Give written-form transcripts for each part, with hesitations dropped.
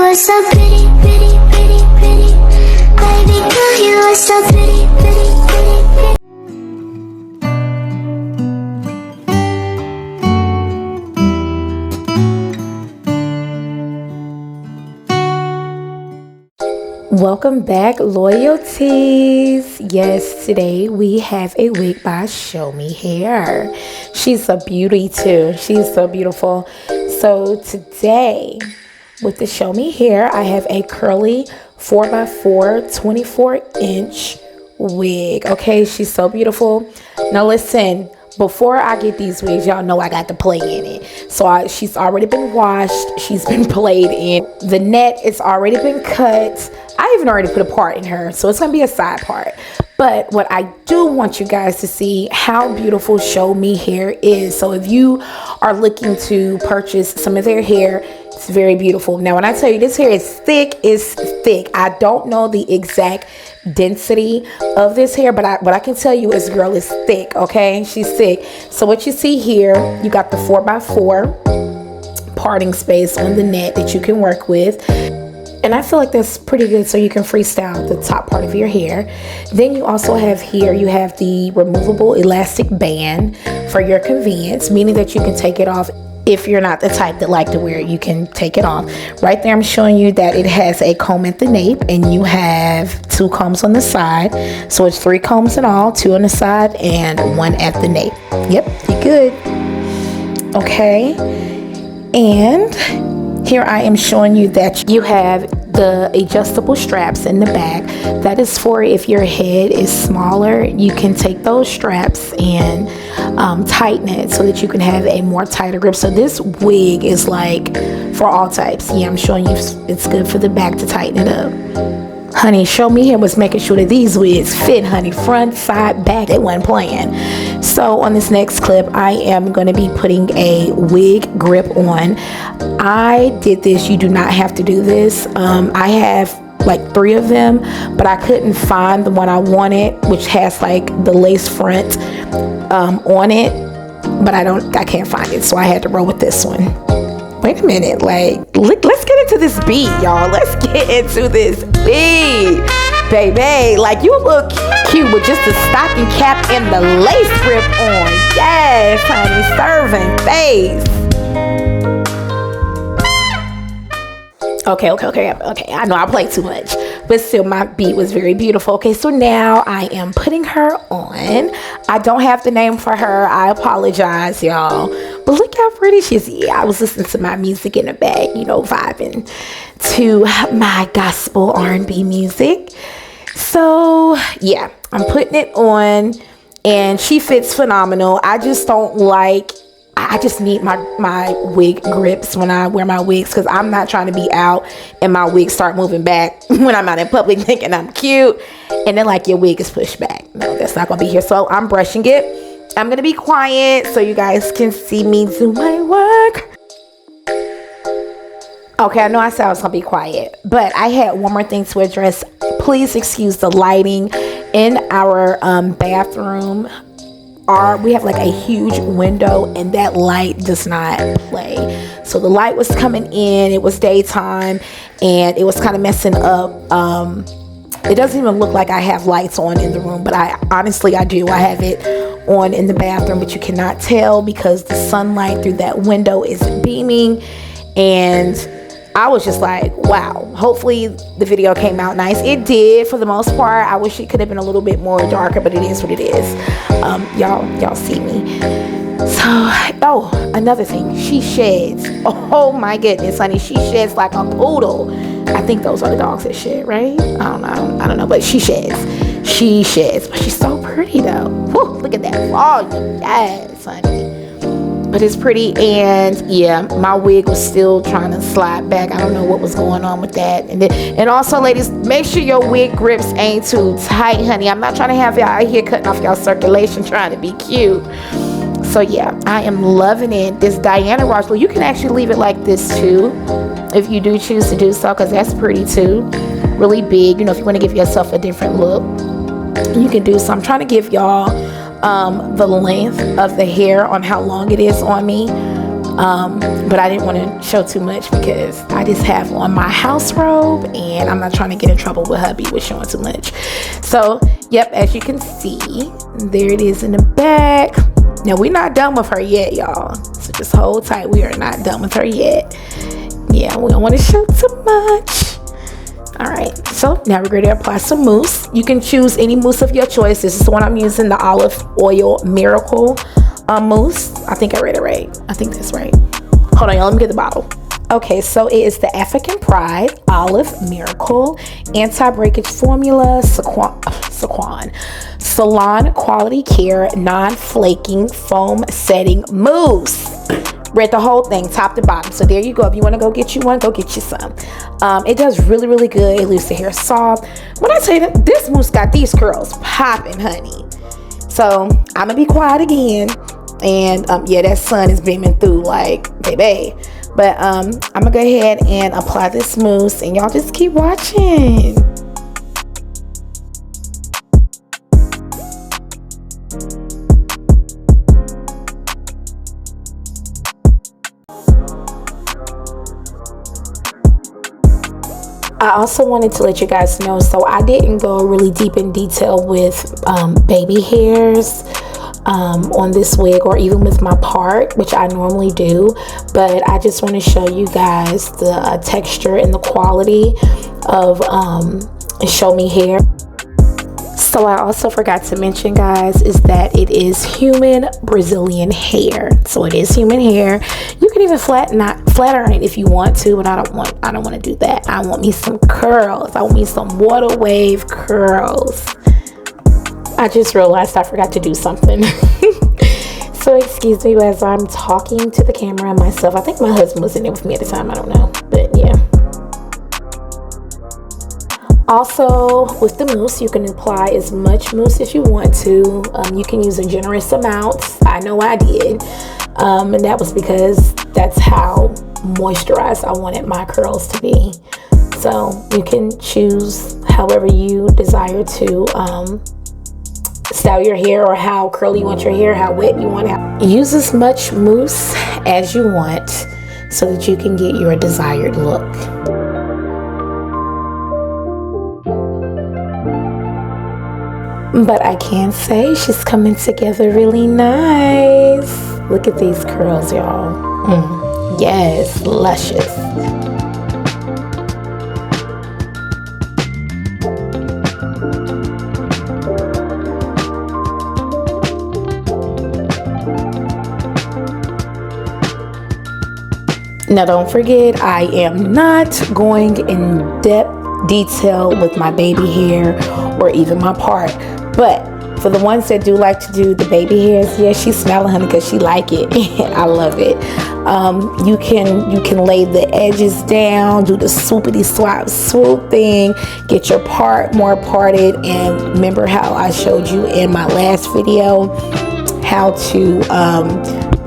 are so pretty, pretty, pretty, pretty. Baby girl, you are so pretty, pretty, pretty, pretty. Welcome back, loyalties. Yes, today we have a wig by ShowMe Hair. She's a beauty too. She's so beautiful. So today with the ShowMe Hair, I have a curly 4x4 24-inch wig. Okay, she's so beautiful. Now listen, before I get these wigs, y'all know I got to play in it. So she's already been washed. She's been played in. The net is already been cut. I even already put a part in her, so it's gonna be a side part. But what I do want you guys to see how beautiful ShowMe Hair is. So if you are looking to purchase some of their hair, it's very beautiful. Now when I tell you this hair is thick, it's thick. I don't know the exact density of this hair, but what I can tell you is, girl, is thick. Okay, she's thick. So what you see here, you got the 4x4 parting space on the net that you can work with. And I feel like that's pretty good, so you can freestyle the top part of your hair. Then you also have here, you have the removable elastic band for your convenience, meaning that you can take it off. If you're not the type that like to wear it, you can take it off. Right there, I'm showing you that it has a comb at the nape, and you have 2 combs on the side. So it's 3 combs in all, 2 on the side and 1 at the nape. Yep, you're good. Okay, and here I am showing you that you have the adjustable straps in the back. That is for if your head is smaller, you can take those straps and tighten it so that you can have a more tighter grip. So this wig is like for all types. Yeah, I'm showing you it's good for the back to tighten it up. Honey, ShowMe Hair was making sure that these wigs fit, honey, front, side, back. It wasn't playing. So on this next clip, I am going to be putting a wig grip on. I did this. You do not have to do this. I have like 3 of them, but I couldn't find the one I wanted, which has like the lace front on it, but I can't find it, so I had to roll with this one. Wait a minute, like, let's get into this beat, y'all. Let's get into this beat, baby. Like, you look cute with just the stocking cap and the lace grip on. Yes, honey, serving face. Okay. I know I play too much, but still my beat was very beautiful. Okay, so now I am putting her on. I don't have the name for her. I apologize, y'all. But look how pretty she is. Yeah, I was listening to my music in the back, you know, vibing to my gospel R&B music. So yeah, I'm putting it on and she fits phenomenal. I just don't like, I just need my wig grips when I wear my wigs, because I'm not trying to be out and my wigs start moving back when I'm out in public thinking I'm cute and then like your wig is pushed back. No, that's not gonna be here. So I'm brushing it. I'm gonna be quiet so you guys can see me do my work. Okay, I know I said I was gonna be quiet, but I had one more thing to address. Please excuse the lighting in our bathroom. We have like a huge window and that light does not play. So the light was coming in, it was daytime, and it was kind of messing up. It doesn't even look like I have lights on in the room, but I do. I have it on in the bathroom, but you cannot tell because the sunlight through that window is beaming. And I was just like, wow, hopefully the video came out nice. It did for the most part. I wish it could have been a little bit more darker, but it is what it is. Y'all see me. So, another thing, she sheds. Oh my goodness, honey, she sheds like a poodle. I think those are the dogs that shed, right? I don't know, but she sheds, but she's so pretty though. Whew, look at that volume. Yes, honey. But it's pretty, and yeah, my wig was still trying to slide back. I don't know what was going on with that. And also, ladies, make sure your wig grips ain't too tight, honey. I'm not trying to have y'all out here cutting off y'all circulation trying to be cute. So yeah, I am loving it. This Diana Ross, you can actually leave it like this too, if you do choose to do so, because that's pretty too. Really big, you know, if you want to give yourself a different look, you can do so. I'm trying to give y'all the length of the hair on how long it is on me. But I didn't want to show too much because I just have on my house robe and I'm not trying to get in trouble with hubby with showing too much. So yep, as you can see, there it is in the back. Now we're not done with her yet, y'all, so just hold tight. We are not done with her yet. Yeah, we don't want to show too much. All right, so now we're going to apply some mousse. You can choose any mousse of your choice. This is the one I'm using, the olive oil miracle mousse. I think I read it right. I think that's right. Hold on, y'all, let me get the bottle. Okay, so it is the African Pride Olive Miracle Anti-Breakage Formula Salon Quality Care Non-Flaking Foam Setting Mousse. Read the whole thing top to bottom. So there you go. If you want to go get you one, go get you some. It does really, really good. It leaves the hair soft. When I tell you that this mousse got these curls popping, honey. So I'm gonna be quiet again. And yeah, that sun is beaming through like baby. But I'm gonna go ahead and apply this mousse, and y'all just keep watching. I also wanted to let you guys know, so I didn't go really deep in detail with baby hairs on this wig, or even with my part, which I normally do, but I just want to show you guys the texture and the quality of ShowMe hair. So I also forgot to mention, guys, is that it is human Brazilian hair. So it is human hair. You can even flat iron it if you want to, but I don't want to do that. I want me some curls. I want me some water wave curls. I just realized I forgot to do something. So excuse me as I'm talking to the camera and myself. I think my husband was in there with me at the time. I don't know, but yeah. Also, with the mousse, you can apply as much mousse as you want to. You can use a generous amount. I know I did. And that was because that's how moisturized I wanted my curls to be. So you can choose however you desire to style your hair, or how curly you want your hair, how wet you want it. Use as much mousse as you want so that you can get your desired look. But I can say she's coming together really nice. Look at these curls, y'all. Yes, luscious. Now don't forget, I am not going in depth detail with my baby hair or even my part. But for the ones that do like to do the baby hairs, yeah, she's smiling, honey, because she like it. I love it. You can lay the edges down, do the swoopity swap swoop thing, get your part more parted, and remember how I showed you in my last video how to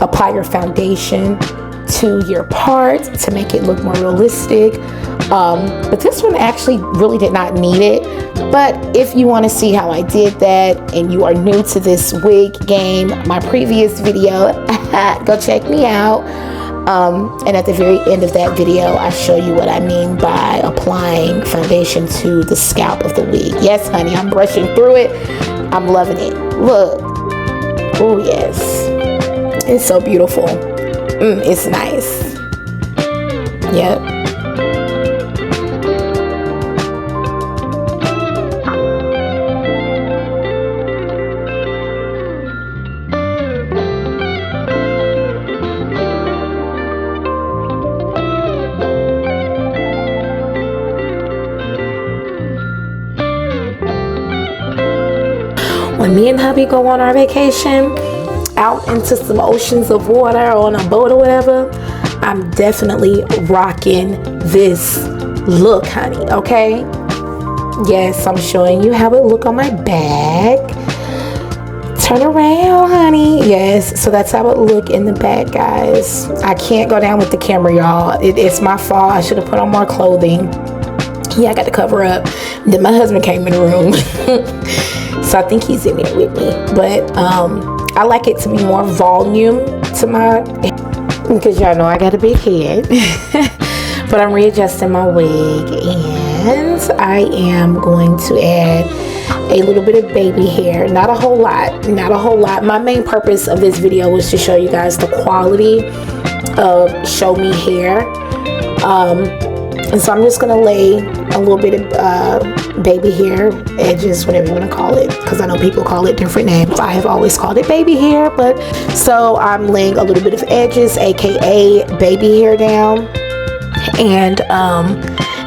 apply your foundation to your part to make it look more realistic. But this one actually really did not need it. But if you want to see how I did that and you are new to this wig game, my previous video, go check me out. And at the very end of that video, I show you what I mean by applying foundation to the scalp of the wig. Yes, honey, I'm brushing through it. I'm loving it. Look. Oh, yes. It's so beautiful. It's nice. Yep. When me and hubby go on our vacation out into some oceans of water or on a boat or whatever, I'm definitely rocking this look, honey, okay? Yes, I'm showing you how it look on my back. Turn around, honey. Yes, so that's how it look in the back, guys. I can't go down with the camera, y'all. It's my fault. I should have put on more clothing. Yeah, I got to cover up. Then my husband came in the room. So I think he's in there with me. But I like it to be more volume to my... because y'all know I got a big head. But I'm readjusting my wig, and I am going to add a little bit of baby hair. Not a whole lot. My main purpose of this video was to show you guys the quality of ShowMe hair. And so I'm just gonna lay a little bit of baby hair, edges, whatever you want to call it, because I know people call it different names. I have always called it baby hair, but so I'm laying a little bit of edges, aka baby hair down. And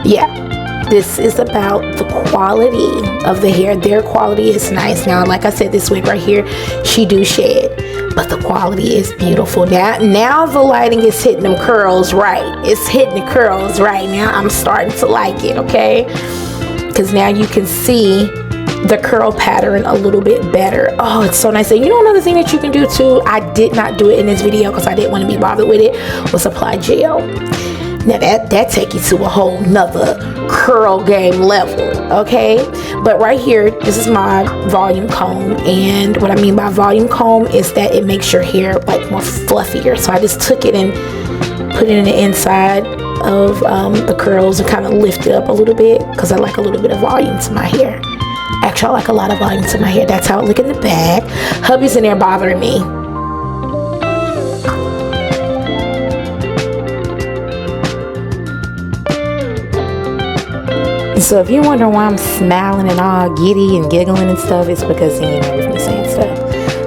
yeah, this is about the quality of the hair. Their quality is nice. Now, like I said, this wig right here, she do shed, but the quality is beautiful. Now the lighting is hitting them curls right. It's hitting the curls right now. I'm starting to like it, okay? Because now you can see the curl pattern a little bit better. Oh, it's so nice. And you know, another thing that you can do too, I did not do it in this video because I didn't want to be bothered with it, was apply gel. Now that take you to a whole nother curl game level, okay? But right here, this is my volume comb, and what I mean by volume comb is that it makes your hair like more fluffier. So I just took it and put it in the inside of the curls and kind of lift it up a little bit because I like a little bit of volume to my hair. Actually, I like a lot of volume to my hair. That's how it look in the back. Hubby's in there bothering me. So if you're wondering why I'm smiling and all giddy and giggling and stuff, it's because he ain't heard me saying stuff.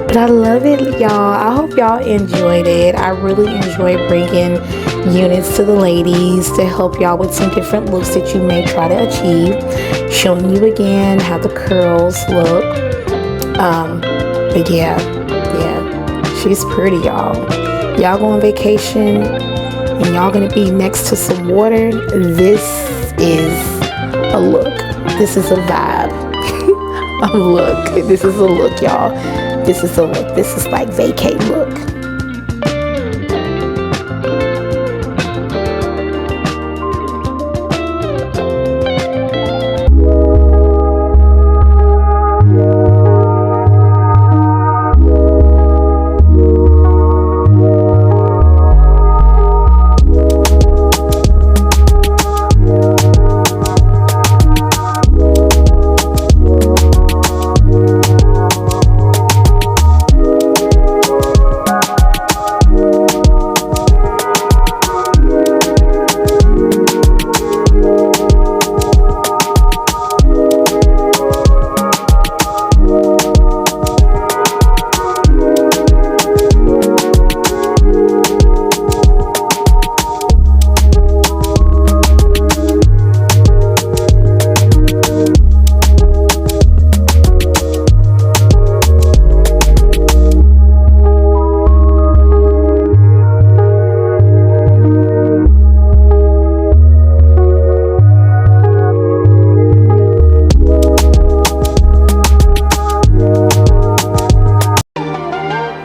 But I love it, y'all. I hope y'all enjoyed it. I really enjoy bringing units to the ladies to help y'all with some different looks that you may try to achieve. Showing you again how the curls look. But yeah, she's pretty, y'all. Y'all go on vacation and y'all gonna be next to some water. This is a look. This is a vibe. A look. This is a look, y'all. This is a look. This is like vacay look.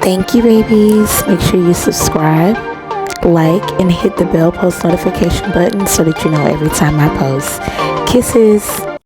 Thank you, babies. Make sure you subscribe, like, and hit the bell post notification button so that you know every time I post. Kisses.